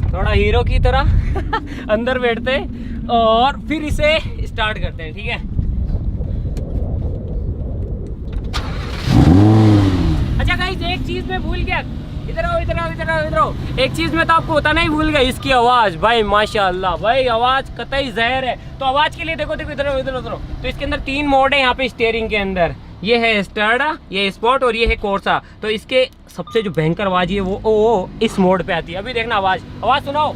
थोड़ा हीरो की तरह अंदर बैठते और फिर इसे स्टार्ट करते हैं, ठीक है। अच्छा गाइस, एक चीज मैं भूल गया, इधर आओ इधर आओ इधर आओ इधर आओ। एक चीज मैं तो आपको बताना ही भूल गया, इसकी आवाज भाई माशाल्लाह भाई, आवाज कतई जहर है। तो आवाज के लिए देखो देखो इधर आओ इधर आओ इधर आओ। तो इसके अंदर 3 मोड है यहाँ पे स्टीयरिंग के अंदर, ये है स्टार्डा, ये स्पोर्ट और ये है कोर्सा। तो इसके सबसे जो भयंकर आवाज है वो इस मोड पे आती है। अभी देखना आवाज सुनाओ।